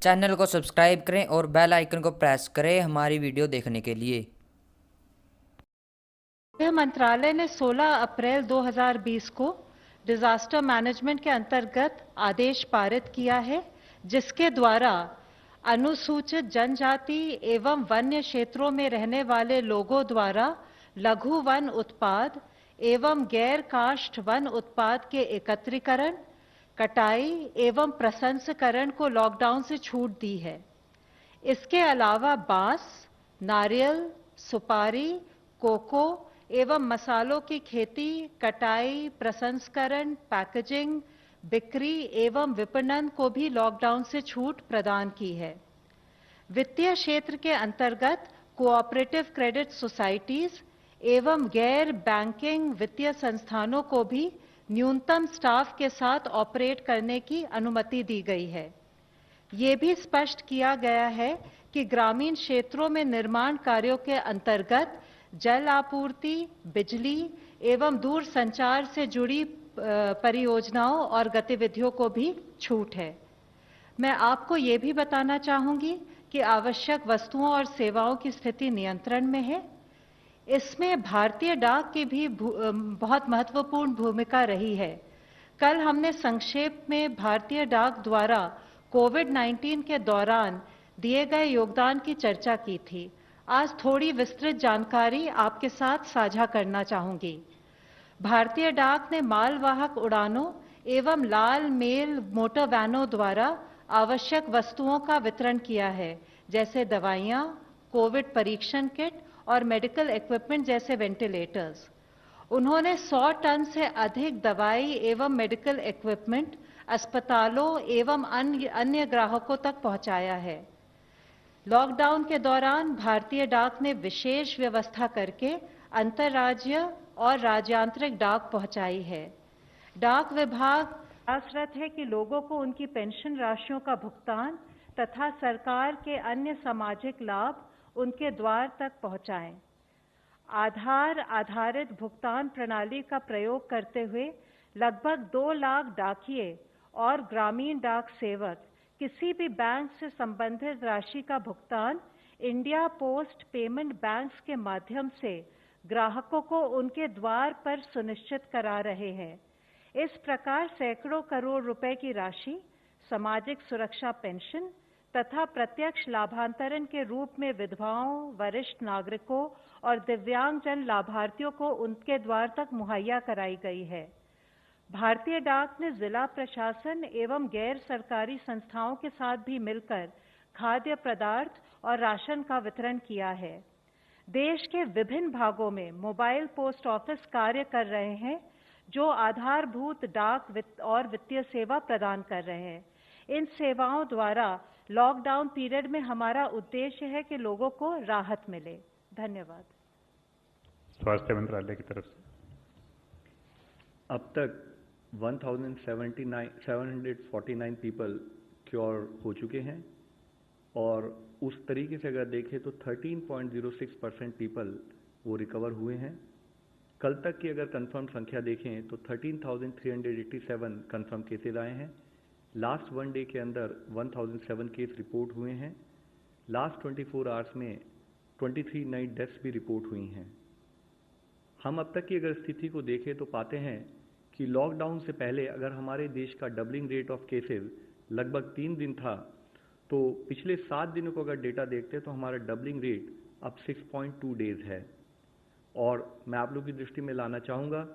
Channel को subscribe करें और बेल आइकन को प्रेस करें हमारी वीडियो देखने के लिए। गृह मंत्रालय ने 16 अप्रैल 2020 को डिजास्टर मैनेजमेंट के अंतर्गत आदेश पारित किया है, जिसके द्वारा अनुसूचित जनजाति एवं वन्य क्षेत्रों में रहने वाले लोगों द्वारा लघु वन उत्पाद एवं गैर काष्ठ वन उत्पाद के एकत्रीकरण, कटाई एवं प्रसंस्करण को लॉकडाउन से छूट दी है। इसके अलावा बांस, नारियल, सुपारी, कोको एवं मसालों की खेती, कटाई, प्रसंस्करण, पैकेजिंग, बिक्री एवं विपणन को भी लॉकडाउन से छूट प्रदान की है। वित्तीय क्षेत्र के अंतर्गत कोऑपरेटिव क्रेडिट सोसाइटीज एवं गैर बैंकिंग वित्तीय संस्थानों को भी न्यूनतम स्टाफ के साथ ऑपरेट करने की अनुमति दी गई है। ये भी स्पष्ट किया गया है कि ग्रामीण क्षेत्रों में निर्माण कार्यों के अंतर्गत जल आपूर्ति, बिजली एवं दूर संचार से जुड़ी परियोजनाओं और गतिविधियों को भी छूट है। मैं आपको ये भी बताना चाहूंगी कि आवश्यक वस्तुओं और सेवाओं की स्थिति नियंत्रण में है। इसमें भारतीय डाक की भी बहुत महत्वपूर्ण भूमिका रही है। कल हमने संक्षेप में भारतीय डाक द्वारा कोविड-19 के दौरान दिए गए योगदान की चर्चा की थी। आज थोड़ी विस्तृत जानकारी आपके साथ साझा करना चाहूंगी। भारतीय डाक ने मालवाहक उड़ानों एवं लाल मेल मोटर वैनों द्वारा आवश्यक वस्तुओं का वितरण किया है, जैसे दवाइयां, कोविड परीक्षण किट और मेडिकल इक्विपमेंट जैसे वेंटिलेटर्स। उन्होंने 100 टन से अधिक दवाई एवं मेडिकल इक्विपमेंट अस्पतालों एवं अन्य ग्राहकों तक पहुंचाया है। लॉकडाउन के दौरान भारतीय डाक ने विशेष व्यवस्था करके अंतर्राज्यीय और राज्यांतरिक डाक पहुंचाई है। डाक विभाग प्रयासरत है कि लोगों को उनकी पेंशन राशियों का भुगतान तथा सरकार के अन्य सामाजिक लाभ उनके द्वार तक पहुंचाएं। आधार आधारित भुगतान प्रणाली का प्रयोग करते हुए लगभग 2 लाख डाकिये और ग्रामीण डाक सेवक किसी भी बैंक से संबंधित राशि का भुगतान इंडिया पोस्ट पेमेंट बैंक्स के माध्यम से ग्राहकों को उनके द्वार पर सुनिश्चित करा रहे हैं। इस प्रकार सैकड़ों करोड़ रुपए की राशि सामाजिक सुरक्षा पेंशन तथा प्रत्यक्ष लाभांतरण के रूप में विधवाओं, वरिष्ठ नागरिकों और दिव्यांगजन लाभार्थियों को उनके द्वार तक मुहैया कराई गई है। भारतीय डाक ने जिला प्रशासन एवं गैर सरकारी संस्थाओं के साथ भी मिलकर खाद्य पदार्थ और राशन का वितरण किया है। देश के विभिन्न भागों में मोबाइल पोस्ट ऑफिस कार्य कर रहे हैं, जो आधारभूत डाक और वित्तीय सेवा प्रदान कर रहे हैं। इन सेवाओं द्वारा लॉकडाउन पीरियड में हमारा उद्देश्य है कि लोगों को राहत मिले। धन्यवाद। स्वास्थ्य मंत्रालय की तरफ से अब तक 1749 पीपल क्योर हो चुके हैं और उस तरीके से अगर देखें तो 13.06% पीपल वो रिकवर हुए हैं। कल तक की अगर कंफर्म संख्या देखें तो 13,387 कंफर्म केसेज आए हैं। लास्ट 1 डे के अंदर 1007 केस रिपोर्ट हुए हैं। लास्ट 24 आवर्स में 23 नई डेथ्स भी रिपोर्ट हुई हैं। हम अब तक की अगर स्थिति को देखें तो पाते हैं कि लॉकडाउन से पहले अगर हमारे देश का डबलिंग रेट ऑफ केसेस लगभग 3 दिन था, तो पिछले 7 दिनों को अगर डेटा देखते हैं तो हमारा डबलिंग रेट अब 6.2 डेज है। और मैं आप लोगों की दृष्टि में लाना चाहूँगा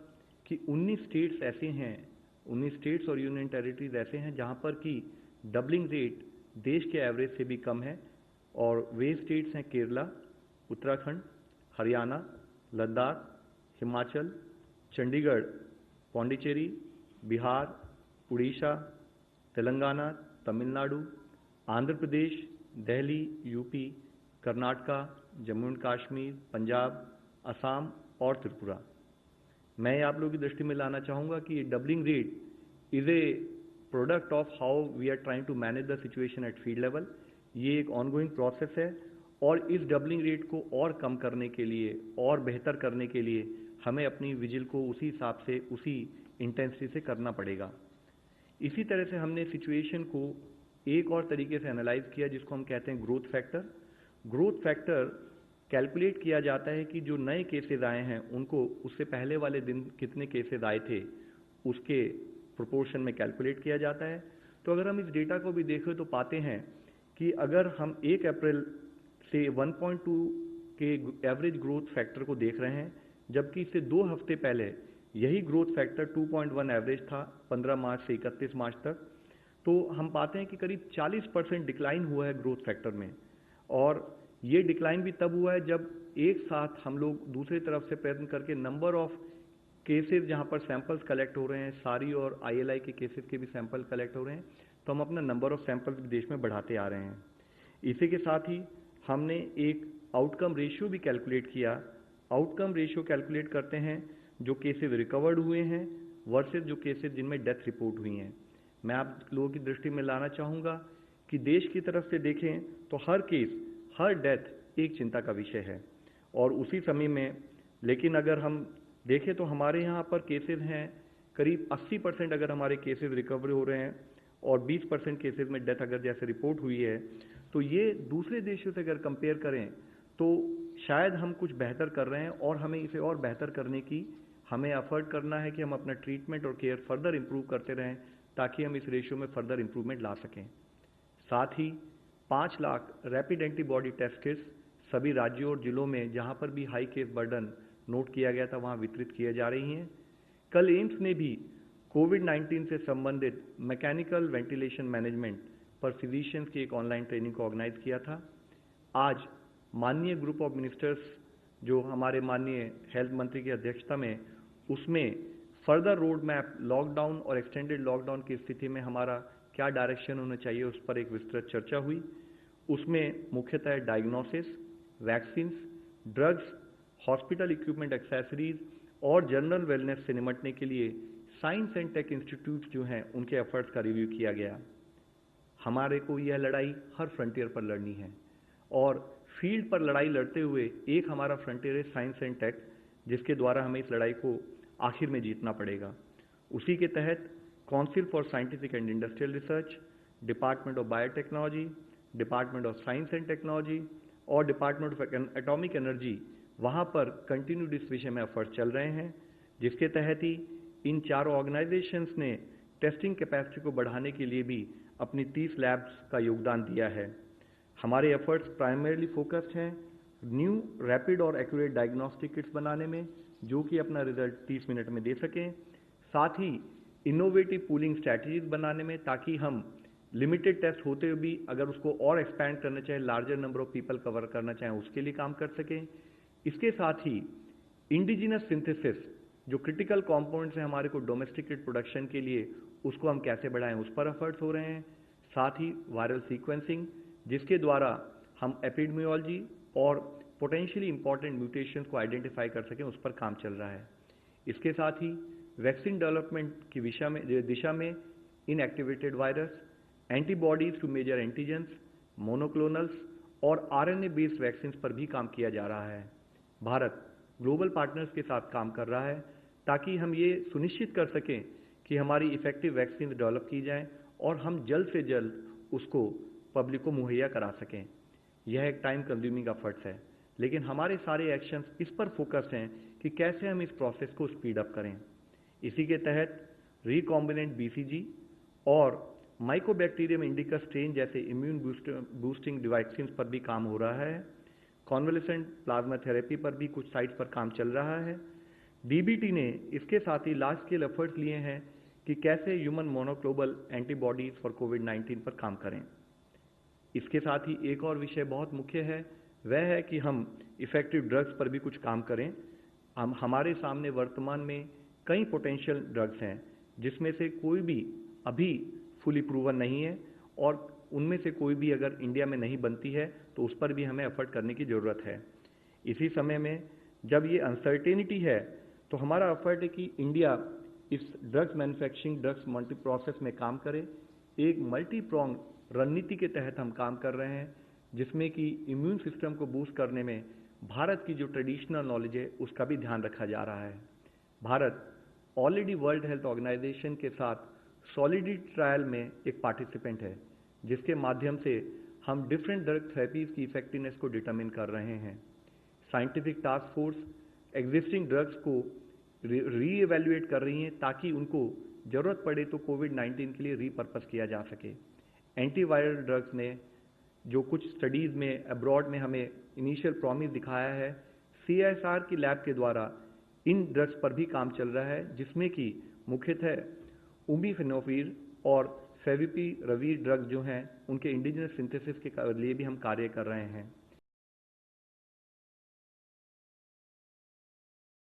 कि 19 स्टेट्स ऐसे हैं, 19 स्टेट्स और यूनियन टेरिटरीज ऐसे हैं जहाँ पर कि डबलिंग रेट देश के एवरेज से भी कम है। और वे स्टेट्स हैं केरला, उत्तराखंड, हरियाणा, लद्दाख, हिमाचल, चंडीगढ़, पौंडीचेरी, बिहार, उड़ीसा, तेलंगाना, तमिलनाडु, आंध्र प्रदेश, दिल्ली, यूपी, कर्नाटका, जम्मू एंड कश्मीर, पंजाब, असम और त्रिपुरा। मैं आप लोगों की दृष्टि में लाना चाहूँगा कि doubling rate is a product of how we are trying to manage the situation at field level. ये एक ऑनगोइंग प्रोसेस है और इस डबलिंग रेट को और कम करने के लिए और बेहतर करने के लिए हमें अपनी विजिल को उसी हिसाब से, उसी इंटेंसिटी से करना पड़ेगा। इसी तरह से हमने सिचुएशन को एक और तरीके से एनालाइज किया जिसको हम कहते हैं growth factor. Growth factor calculate किया जाता है कि जो नए केसेस आए हैं उनको उससे पहले वाले दिन कितने केसेस आए थे उसके प्रोपोर्शन में कैलकुलेट किया जाता है। तो अगर हम इस डेटा को भी देखें तो पाते हैं कि अगर हम 1 अप्रैल से 1.2 के एवरेज ग्रोथ फैक्टर को देख रहे हैं, जबकि इससे 2 हफ्ते पहले यही ग्रोथ फैक्टर 2.1 एवरेज था 15 मार्च से 31 मार्च तक, तो हम पाते हैं कि करीब 40% डिक्लाइन हुआ है ग्रोथ फैक्टर में। और ये डिक्लाइन भी तब हुआ है जब एक साथ हम लोग दूसरी तरफ से प्रयत्न करके नंबर ऑफ केसेस जहां पर सैंपल्स कलेक्ट हो रहे हैं, सारी और ILI के केसेस के भी सैंपल कलेक्ट हो रहे हैं, तो हम अपना नंबर ऑफ सैंपल्स देश में बढ़ाते आ रहे हैं। इसी के साथ ही हमने एक आउटकम रेशियो भी कैलकुलेट किया। आउटकम रेशियो कैलकुलेट करते हैं जो केसेस रिकवर्ड हुए हैं वर्सेस जो केसेस जिनमें डेथ रिपोर्ट हुई हैं। मैं आप लोगों की दृष्टि में लाना चाहूँगा कि देश की तरफ से देखें तो हर केस, हर डेथ एक चिंता का विषय है। और उसी समय में लेकिन अगर हम देखें तो हमारे यहाँ पर केसेस हैं करीब 80% अगर हमारे केसेस रिकवर हो रहे हैं और 20% केसेस में डेथ अगर जैसे रिपोर्ट हुई है, तो ये दूसरे देशों से अगर कंपेयर करें तो शायद हम कुछ बेहतर कर रहे हैं और हमें इसे और बेहतर करने की हमें एफर्ट करना है कि हम अपना ट्रीटमेंट और केयर फर्दर इंप्रूव करते रहें ताकि हम इस रेशियो में फर्दर इंप्रूवमेंट ला सकें। साथ ही 5 lakh rapid antibody test kits सभी राज्यों और जिलों में जहां पर भी हाई केस बर्डन नोट किया गया था वहां वितरित किए जा रही हैं। कल एम्स ने भी कोविड-19 से संबंधित मैकेनिकल वेंटिलेशन मैनेजमेंट पर फिजिशियंस की एक ऑनलाइन ट्रेनिंग को ऑर्गेनाइज किया था। आज माननीय ग्रुप ऑफ मिनिस्टर्स जो हमारे माननीय हेल्थ मंत्री की अध्यक्षता में, उसमें फर्दर रोड मैप लॉकडाउन और एक्सटेंडेड लॉकडाउन की स्थिति में हमारा क्या डायरेक्शन होना चाहिए उस पर एक विस्तृत चर्चा हुई। उसमें मुख्यतः diagnosis, vaccines, drugs, hospital equipment accessories और जनरल वेलनेस से निपटने के लिए साइंस एंड टेक इंस्टीट्यूट जो हैं उनके एफर्ट्स का रिव्यू किया गया। हमारे को यह लड़ाई हर फ्रंटियर पर लड़नी है और फील्ड पर लड़ाई लड़ते हुए एक हमारा फ्रंटियर है साइंस एंड टेक, जिसके द्वारा हमें इस लड़ाई को आखिर में जीतना पड़ेगा। उसी के तहत council for scientific and industrial research, department of biotechnology, department of science and technology और डिपार्टमेंट ऑफ एटॉमिक एनर्जी, वहां पर कंटिन्यूड इस विषय में एफर्ट चल रहे हैं, जिसके तहत ही इन चारों ऑर्गेनाइजेशंस ने टेस्टिंग कैपेसिटी को बढ़ाने के लिए भी अपनी 30 लैब्स का योगदान दिया है। हमारे एफर्ट्स प्राइमरीली फोकस्ड हैं न्यू रैपिड और एक्यूरेट डायग्नोस्टिक किट्स बनाने में, जो कि अपना रिजल्ट 30 मिनट में दे सकें। साथ ही इनोवेटिव पूलिंग स्ट्रैटेजीज बनाने में, ताकि हम लिमिटेड टेस्ट होते हुए भी अगर उसको और एक्सपैंड करना चाहें, larger number of people cover करना चाहें, उसके लिए काम कर सकें। इसके साथ ही इंडिजिनस सिंथेसिस जो क्रिटिकल कंपोनेंट्स हैं हमारे को डोमेस्टिकेट प्रोडक्शन के लिए, उसको हम कैसे बढ़ाएं, उस पर एफर्ट्स हो रहे हैं। साथ ही वायरल सीक्वेंसिंग, जिसके द्वारा हम एपिडेमियोलॉजी और पोटेंशियली इंपॉर्टेंट म्यूटेशंस को आइडेंटिफाई कर सकें, उस पर काम चल रहा है। इसके साथ ही वैक्सीन डेवलपमेंट की दिशा में inactivated virus, antibodies to measure antigens, monoclonals और RNA बेस्ड वैक्सीन पर भी काम किया जा रहा है। भारत ग्लोबल पार्टनर्स के साथ काम कर रहा है ताकि हम ये सुनिश्चित कर सकें कि हमारी इफेक्टिव वैक्सीन डेवलप की जाएं और हम जल्द से जल्द उसको पब्लिक को मुहैया करा सकें। यह एक टाइम कंज्यूमिंग एफर्ट्स है, लेकिन हमारे सारे एक्शंस इस पर फोकस्ड हैं कि कैसे हम इस प्रोसेस को स्पीड अप करें। इसी के तहत रिकॉम्बिनेंट BCG और माइकोबैक्टीरियम इंडिका स्ट्रेन जैसे इम्यून बूस्टिंग वैक्सीन पर भी काम हो रहा है। कॉन्वलेसेंट प्लाज्मा थेरेपी पर भी कुछ साइट्स पर काम चल रहा है। DBT ने इसके साथ ही लार्ज स्केल एफर्ट्स लिए हैं कि कैसे ह्यूमन मोनोक्लोनल एंटीबॉडीज फॉर कोविड-19 पर काम करें। इसके साथ ही एक और विषय बहुत मुख्य है, वह है कि हम इफेक्टिव ड्रग्स पर भी कुछ काम करें। हमारे सामने वर्तमान में कई पोटेंशियल ड्रग्स हैं, जिसमें से कोई भी अभी फुली प्रूवन नहीं है और उनमें से कोई भी अगर इंडिया में नहीं बनती है तो उस पर भी हमें एफर्ट करने की ज़रूरत है। इसी समय में जब ये अनसर्टेनिटी है तो हमारा एफर्ट है कि इंडिया इस drugs manufacturing, drugs multi process में काम करे। एक मल्टी प्रोंग रणनीति के तहत हम काम कर रहे हैं, जिसमें कि इम्यून सिस्टम को बूस्ट करने में भारत की जो ट्रेडिशनल नॉलेज है उसका भी ध्यान रखा जा रहा है। Bharat already World Health Organization के साथ सॉलिडिटी ट्रायल में एक पार्टिसिपेंट है, जिसके माध्यम से हम डिफरेंट ड्रग थेरेपीज की इफेक्टिवनेस को डिटरमिन कर रहे हैं। Scientific task force existing drugs को रीइवैल्यूएट कर रही हैं ताकि उनको जरूरत पड़े तो कोविड-19 के लिए रीपर्पस किया जा सके। एंटीवायरल ड्रग्स ने जो कुछ स्टडीज में अब्रॉड में हमें इनिशियल प्रॉमिस दिखाया है, CSR की लैब के द्वारा इन ड्रग्स पर भी काम चल रहा है, जिसमें कि मुख्यतः उमिफेनोफिर और फेविपिराविर ड्रग्स जो हैं उनके इंडिजिनस सिंथेसिस के लिए भी हम कार्य कर रहे हैं।